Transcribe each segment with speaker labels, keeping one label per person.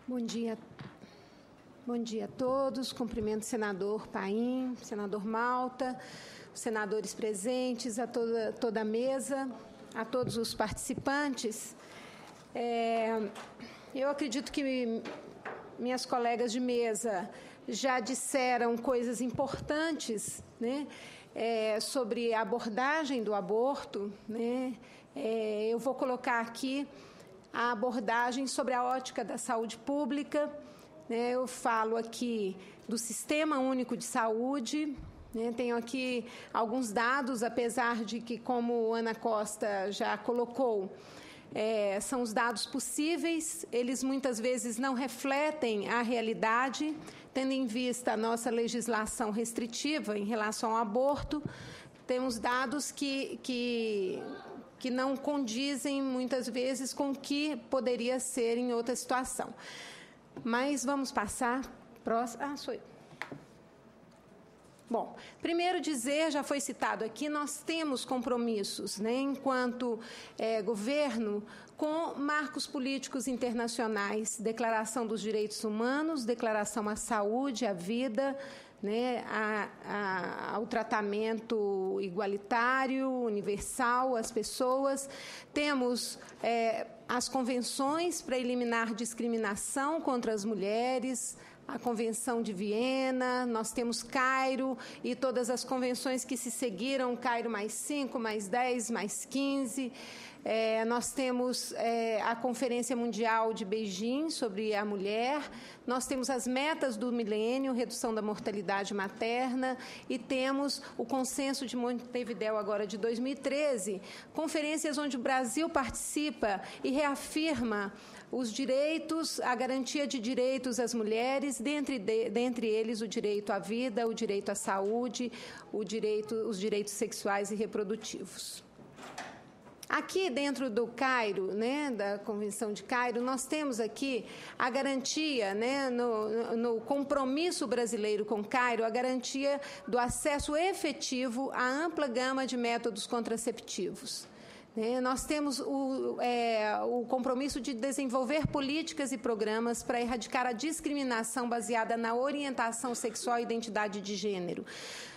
Speaker 1: Bom dia. Bom dia a todos. Cumprimento o senador Paim, senador Malta, os senadores presentes, a toda a mesa, a todos os participantes. Eu acredito que minhas colegas de mesa já disseram coisas importantes, né, sobre a abordagem do aborto, né. Eu vou colocar aqui a abordagem sobre a ótica da saúde pública. Eu falo aqui do Sistema Único de Saúde, tenho aqui alguns dados, apesar de que, como Ana Costa já colocou, são os dados possíveis, eles muitas vezes não refletem a realidade, tendo em vista a nossa legislação restritiva em relação ao aborto. Temos dados que não condizem, muitas vezes, com o que poderia ser em outra situação. Mas vamos passar. Próximo. Sou eu. Bom, primeiro dizer, já foi citado aqui, nós temos compromissos, enquanto governo, com marcos políticos internacionais, Declaração dos Direitos Humanos, Declaração à Saúde, à Vida, ao tratamento igualitário, universal às pessoas. Temos as convenções para eliminar discriminação contra as mulheres, a Convenção de Viena, nós temos Cairo e todas as convenções que se seguiram, Cairo mais 5, mais 10, mais 15. Nós temos a Conferência Mundial de Beijing sobre a mulher, nós temos as metas do milênio, redução da mortalidade materna, e temos o Consenso de Montevidéu, agora de 2013, conferências onde o Brasil participa e reafirma os direitos, a garantia de direitos às mulheres, dentre eles o direito à vida, o direito à saúde, os direitos sexuais e reprodutivos. Aqui dentro do Cairo, da Convenção de Cairo, nós temos aqui a garantia, no compromisso brasileiro com Cairo, a garantia do acesso efetivo à ampla gama de métodos contraceptivos. Nós temos o compromisso de desenvolver políticas e programas para erradicar a discriminação baseada na orientação sexual e identidade de gênero.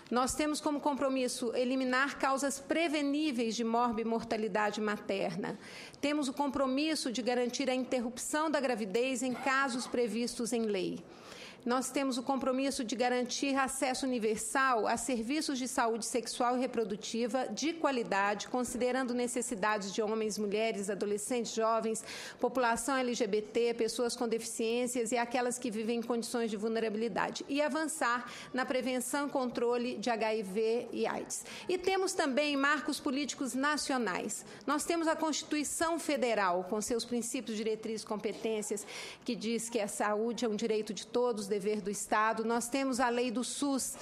Speaker 1: Nós temos como compromisso eliminar causas preveníveis de morbimortalidade materna. Temos o compromisso de garantir a interrupção da gravidez em casos previstos em lei. Nós temos o compromisso de garantir acesso universal a serviços de saúde sexual e reprodutiva de qualidade, considerando necessidades de homens, mulheres, adolescentes, jovens, população LGBT, pessoas com deficiências e aquelas que vivem em condições de vulnerabilidade. E avançar na prevenção e controle de HIV e AIDS. E temos também marcos políticos nacionais. Nós temos a Constituição Federal, com seus princípios, diretrizes e competências, que diz que a saúde é um direito de todos, dever do Estado. Nós temos a lei do SUS,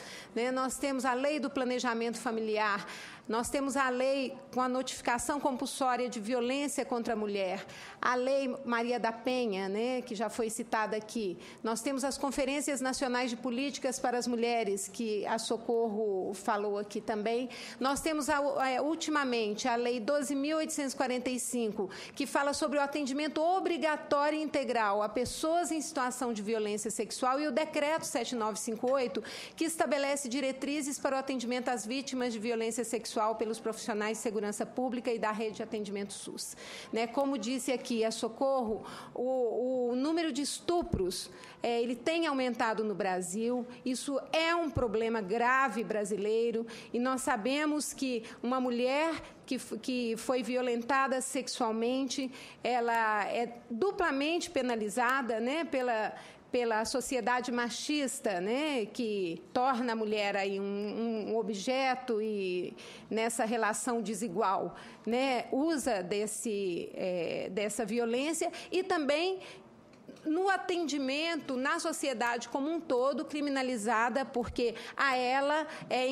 Speaker 1: nós temos a lei do planejamento familiar, nós temos a lei com a notificação compulsória de violência contra a mulher, a lei Maria da Penha, que já foi citada aqui. Nós temos as conferências nacionais de políticas para as mulheres, que a Socorro falou aqui também. Nós temos, ultimamente, a lei 12.845, que fala sobre o atendimento obrigatório e integral a pessoas em situação de violência sexual, e o decreto 7958, que estabelece diretrizes para o atendimento às vítimas de violência sexual pelos profissionais de segurança pública e da rede de atendimento SUS. Como disse aqui a Socorro, o número de estupros ele tem aumentado no Brasil. Isso é um problema grave brasileiro, e nós sabemos que uma mulher que foi violentada sexualmente, ela é duplamente penalizada, pela sociedade machista, que torna a mulher aí um objeto e nessa relação desigual, usa dessa violência, e também no atendimento, na sociedade como um todo, criminalizada, porque a ela é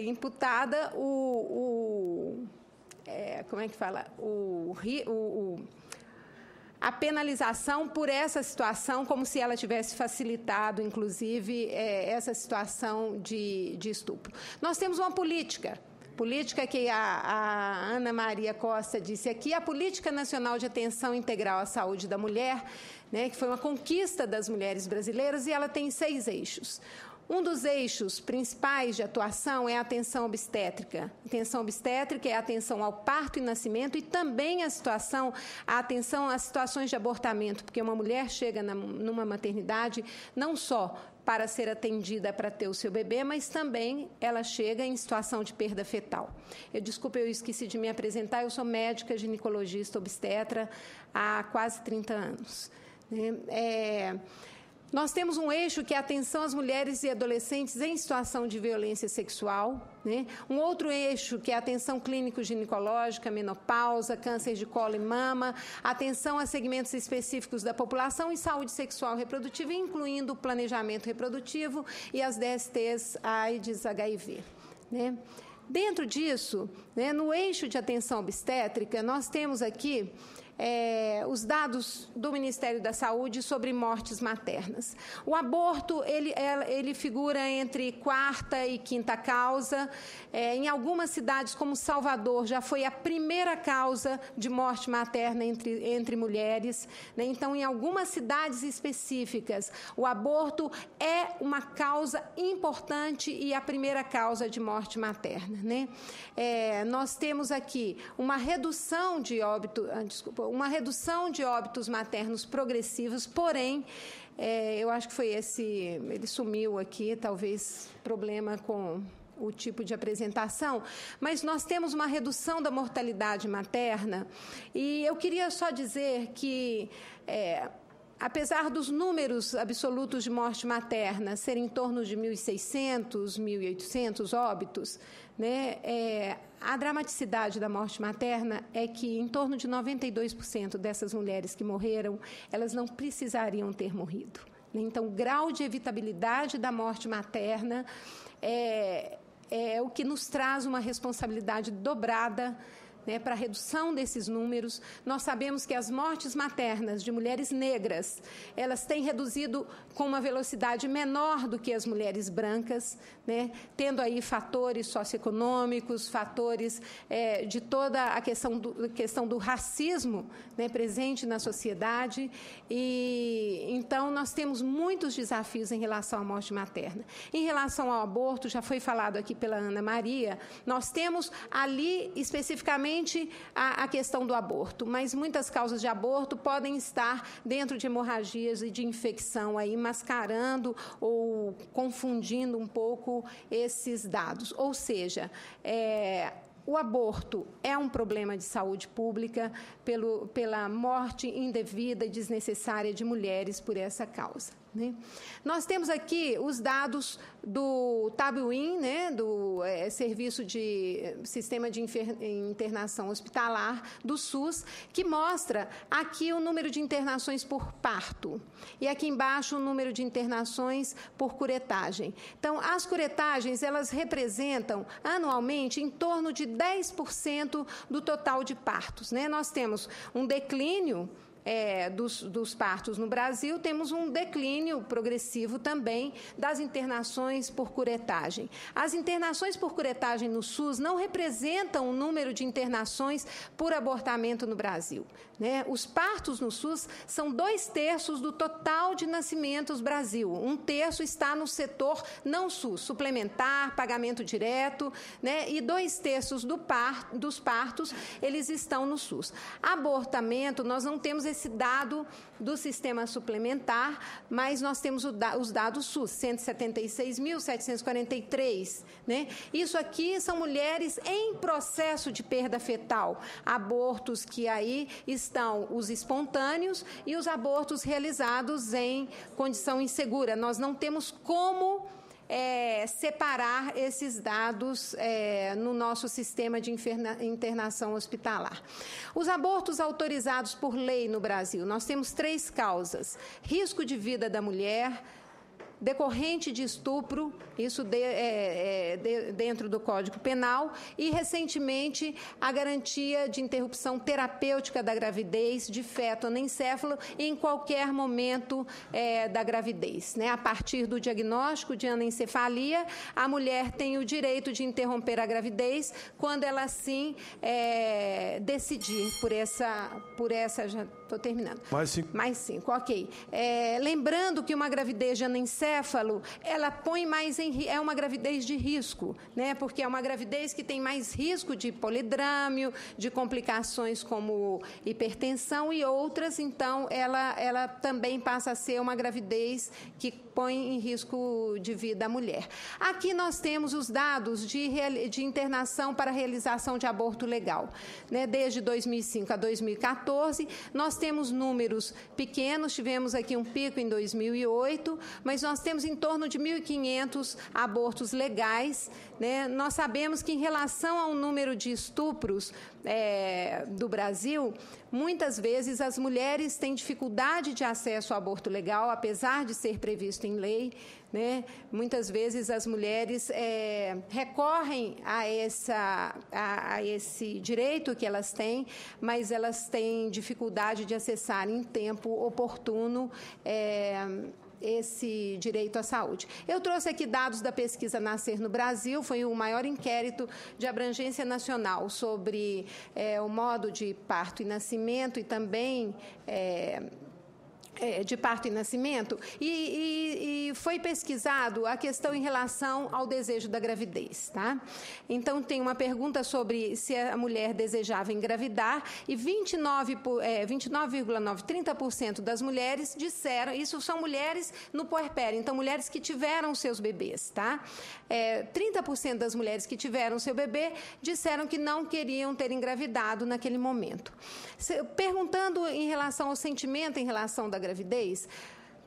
Speaker 1: imputada como é que fala? A penalização por essa situação, como se ela tivesse facilitado, inclusive, essa situação de estupro. Nós temos uma política política que a Ana Maria Costa disse aqui, a Política Nacional de Atenção Integral à Saúde da Mulher, né, que foi uma conquista das mulheres brasileiras, e ela tem 6 eixos. Um dos eixos principais de atuação é a atenção obstétrica. Atenção obstétrica é a atenção ao parto e nascimento e também a atenção às situações de abortamento, porque uma mulher chega numa maternidade não só para ser atendida para ter o seu bebê, mas também ela chega em situação de perda fetal. Eu esqueci de me apresentar, eu sou médica ginecologista obstetra há quase 30 anos. Nós temos um eixo que é a atenção às mulheres e adolescentes em situação de violência sexual, né? Um outro eixo que é a atenção clínico-ginecológica, menopausa, câncer de colo e mama, atenção a segmentos específicos da população e saúde sexual e reprodutiva, incluindo o planejamento reprodutivo e as DSTs, AIDS, HIV, né? Dentro disso, né, no eixo de atenção obstétrica, nós temos aqui os dados do Ministério da Saúde sobre mortes maternas. O aborto, ele figura entre 4ª e 5ª causa. Em algumas cidades, como Salvador, já foi a primeira causa de morte materna entre mulheres, né? Então, em algumas cidades específicas, o aborto é uma causa importante e a primeira causa de morte materna, né? Nós temos aqui uma redução de óbitos maternos progressivos, porém, eu acho que foi ele sumiu aqui, talvez problema com o tipo de apresentação, mas nós temos uma redução da mortalidade materna, e eu queria só dizer que apesar dos números absolutos de morte materna serem em torno de 1.600, 1.800 óbitos, né, a dramaticidade da morte materna é que em torno de 92% dessas mulheres que morreram, elas não precisariam ter morrido. Então, o grau de evitabilidade da morte materna é o que nos traz uma responsabilidade dobrada, né, para a redução desses números. Nós sabemos que as mortes maternas de mulheres negras, elas têm reduzido com uma velocidade menor do que as mulheres brancas, né, tendo aí fatores socioeconômicos, fatores de toda a questão do racismo, né, presente na sociedade. E então nós temos muitos desafios em relação à morte materna. Em relação ao aborto, já foi falado aqui pela Ana Maria, nós temos ali especificamente a questão do aborto, mas muitas causas de aborto podem estar dentro de hemorragias e de infecção, aí mascarando ou confundindo um pouco esses dados. Ou seja, o aborto é um problema de saúde pública pela morte indevida e desnecessária de mulheres por essa causa, né? Nós temos aqui os dados do TABWIN, né, do Serviço de Sistema de Internação Hospitalar do SUS, que mostra aqui o número de internações por parto e aqui embaixo o número de internações por curetagem. Então, as curetagens, elas representam anualmente em torno de 10% do total de partos, né? Nós temos um declínio dos partos no Brasil, temos um declínio progressivo também das internações por curetagem. As internações por curetagem no SUS não representam o número de internações por abortamento no Brasil, né? Os partos no SUS são 2/3 do total de nascimentos no Brasil. 1/3 está no setor não SUS, suplementar, pagamento direto, né? E 2/3 dos partos, eles estão no SUS. Abortamento, nós não temos esse dado do sistema suplementar, mas nós temos os dados SUS, 176.743, né? Isso aqui são mulheres em processo de perda fetal, abortos que aí estão os espontâneos e os abortos realizados em condição insegura. Nós não temos como separar esses dados no nosso sistema de internação hospitalar. Os abortos autorizados por lei no Brasil, nós temos 3 causas: risco de vida da mulher, decorrente de estupro, isso dentro do Código Penal, e, recentemente, a garantia de interrupção terapêutica da gravidez de feto anencéfalo em qualquer momento da gravidez, né? A partir do diagnóstico de anencefalia, a mulher tem o direito de interromper a gravidez quando ela, sim, decidir por essa já estou terminando. Mais 5, ok. Lembrando que uma gravidez de anencéfalo, ela põe mais é uma gravidez de risco, né? Porque é uma gravidez que tem mais risco de polidrâmio, de complicações como hipertensão e outras, então ela também passa a ser uma gravidez que põe em risco de vida a mulher. Aqui nós temos os dados de internação para realização de aborto legal, né? Desde 2005 a 2014, nós temos números pequenos, tivemos aqui um pico em 2008, mas nós temos em torno de 1.500 abortos legais, né? Nós sabemos que, em relação ao número de estupros do Brasil, muitas vezes as mulheres têm dificuldade de acesso ao aborto legal, apesar de ser previsto em lei, né? Muitas vezes as mulheres recorrem a esse direito que elas têm, mas elas têm dificuldade de acessar em tempo oportuno esse direito à saúde. Eu trouxe aqui dados da pesquisa Nascer no Brasil, foi o maior inquérito de abrangência nacional sobre o modo de parto e nascimento e também de parto e nascimento, e foi pesquisado a questão em relação ao desejo da gravidez, tá? Então, tem uma pergunta sobre se a mulher desejava engravidar, e 30% das mulheres disseram, isso são mulheres no puerpério, então mulheres que tiveram seus bebês, tá? 30% das mulheres que tiveram seu bebê disseram que não queriam ter engravidado naquele momento. Perguntando em relação ao sentimento em relação da gravidez,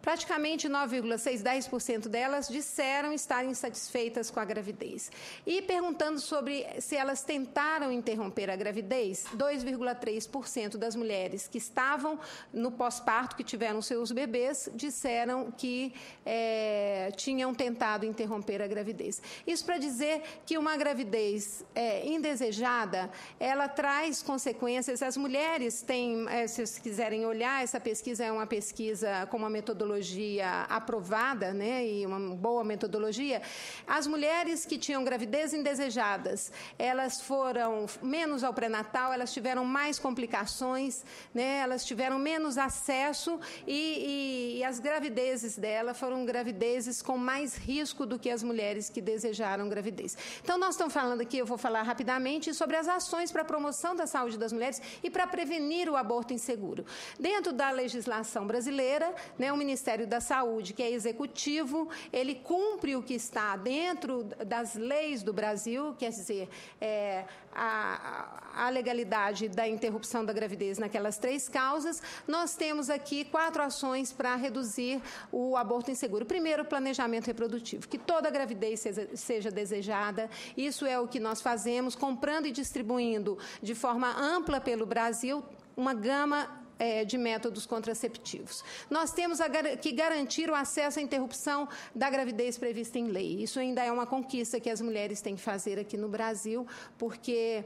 Speaker 1: praticamente 9,6% delas disseram estar insatisfeitas com a gravidez. E perguntando sobre se elas tentaram interromper a gravidez, 2,3% das mulheres que estavam no pós-parto, que tiveram seus bebês, disseram que tinham tentado interromper a gravidez. Isso para dizer que uma gravidez indesejada, ela traz consequências. As mulheres têm, se vocês quiserem olhar, essa pesquisa é uma pesquisa com uma metodologia aprovada, né, e uma boa metodologia. As mulheres que tinham gravidez indesejadas, elas foram menos ao pré-natal, elas tiveram mais complicações, né, elas tiveram menos acesso e as gravidezes dela foram gravidezes com mais risco do que as mulheres que desejaram gravidez. Então, nós estamos falando aqui, eu vou falar rapidamente sobre as ações para a promoção da saúde das mulheres e para prevenir o aborto inseguro. Dentro da legislação brasileira, né, o Ministério da Saúde, que é executivo, ele cumpre o que está dentro das leis do Brasil, quer dizer, a legalidade da interrupção da gravidez naquelas 3 causas. Nós temos aqui 4 ações para reduzir o aborto inseguro. Primeiro, planejamento reprodutivo, que toda gravidez seja desejada. Isso é o que nós fazemos, comprando e distribuindo de forma ampla pelo Brasil uma gama de métodos contraceptivos. Nós temos que garantir o acesso à interrupção da gravidez prevista em lei. Isso ainda é uma conquista que as mulheres têm que fazer aqui no Brasil, porque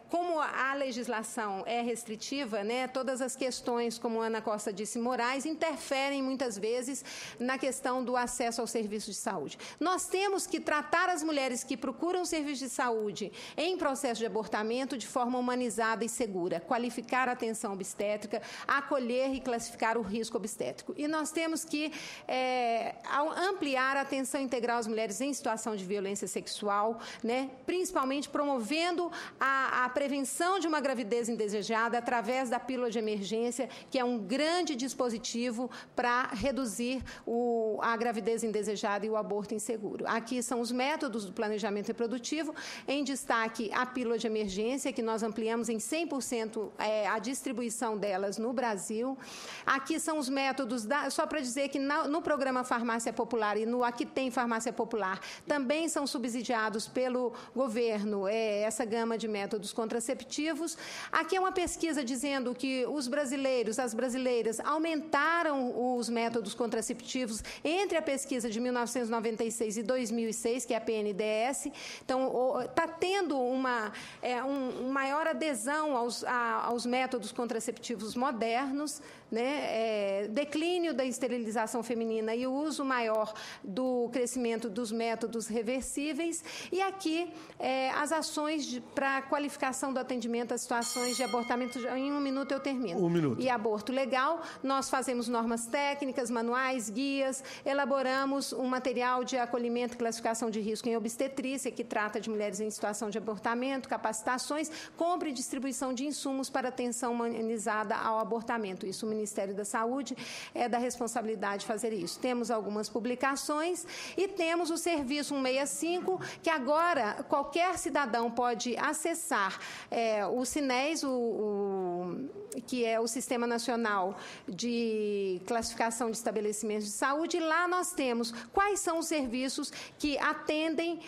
Speaker 1: como a legislação é restritiva, né, todas as questões, como a Ana Costa disse, morais, interferem muitas vezes na questão do acesso ao serviço de saúde. Nós temos que tratar as mulheres que procuram serviço de saúde em processo de abortamento de forma humanizada e segura, qualificar a atenção obstétrica, acolher e classificar o risco obstétrico. E nós temos que ampliar a atenção integral às mulheres em situação de violência sexual, né, principalmente promovendo a prevenção de uma gravidez indesejada através da pílula de emergência, que é um grande dispositivo para reduzir a gravidez indesejada e o aborto inseguro. Aqui são os métodos do planejamento reprodutivo, em destaque a pílula de emergência, que nós ampliamos em 100% a distribuição distribuição delas no Brasil. Aqui são os métodos, só para dizer que no programa Farmácia Popular e no Aqui Tem Farmácia Popular também são subsidiados pelo governo essa gama de métodos contraceptivos. Aqui é uma pesquisa dizendo que os brasileiros, as brasileiras, aumentaram os métodos contraceptivos entre a pesquisa de 1996 e 2006, que é a PNDS. Então, está tendo uma maior adesão aos métodos contraceptivos modernos, né? Declínio da esterilização feminina e o uso maior do crescimento dos métodos reversíveis. E aqui, as ações para qualificação do atendimento a situações de abortamento. Em 1 minuto eu termino.
Speaker 2: 1 minuto.
Speaker 1: E aborto legal, nós fazemos normas técnicas, manuais, guias, elaboramos um material de acolhimento e classificação de risco em obstetrícia, que trata de mulheres em situação de abortamento, capacitações, compra e distribuição de insumos para atenção humanizada ao abortamento. Isso, o Ministério da Saúde é da responsabilidade de fazer isso. Temos algumas publicações e temos o Serviço 165, que agora qualquer cidadão pode acessar o SINES, que é o Sistema Nacional de Classificação de Estabelecimentos de Saúde, e lá nós temos quais são os serviços que atendem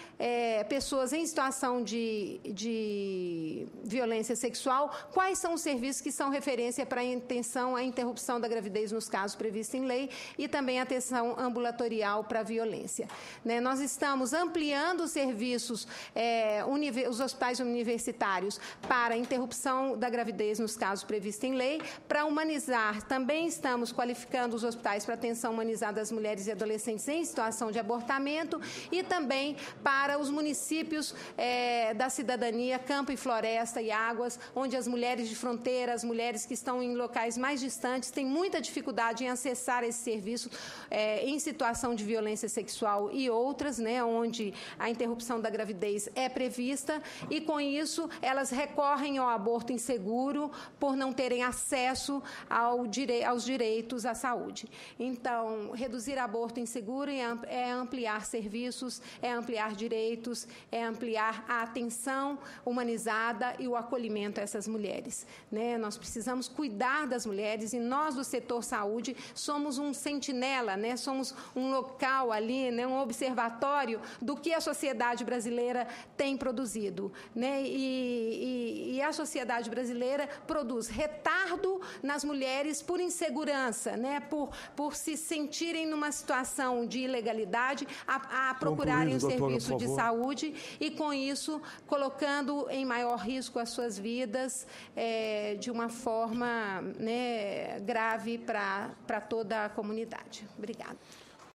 Speaker 1: pessoas em situação de violência sexual, quais são os serviços que são referência para a interrupção da gravidez nos casos previstos em lei e também atenção ambulatorial para a violência. Né? Nós estamos ampliando os serviços, os hospitais universitários para interrupção da gravidez nos casos previstos em lei. Para humanizar, também estamos qualificando os hospitais para atenção humanizada às mulheres e adolescentes em situação de abortamento e também para os municípios da cidadania, campo e floresta e águas, onde as mulheres de fronteira, as mulheres que estão em locais mais distantes, têm muita dificuldade em acessar esse serviço em situação de violência sexual e outras, né, onde a interrupção da gravidez é prevista, e com isso elas recorrem ao aborto inseguro por não terem acesso aos direitos à saúde. Então, reduzir aborto inseguro é ampliar serviços, é ampliar direitos, é ampliar a atenção humanizada e o acolhimento a essas mulheres. Né? Nós precisamos cuidar das mulheres e nós, do setor saúde, somos um sentinela, né? Somos um local ali, né? Um observatório do que a sociedade brasileira tem produzido. Né? E a sociedade brasileira produz retardo nas mulheres por insegurança, né? Por se sentirem numa situação de ilegalidade, a procurarem o serviço de saúde e, com isso, colocando em maior risco as suas vidas de uma forma, né, grave para toda a comunidade. Obrigada.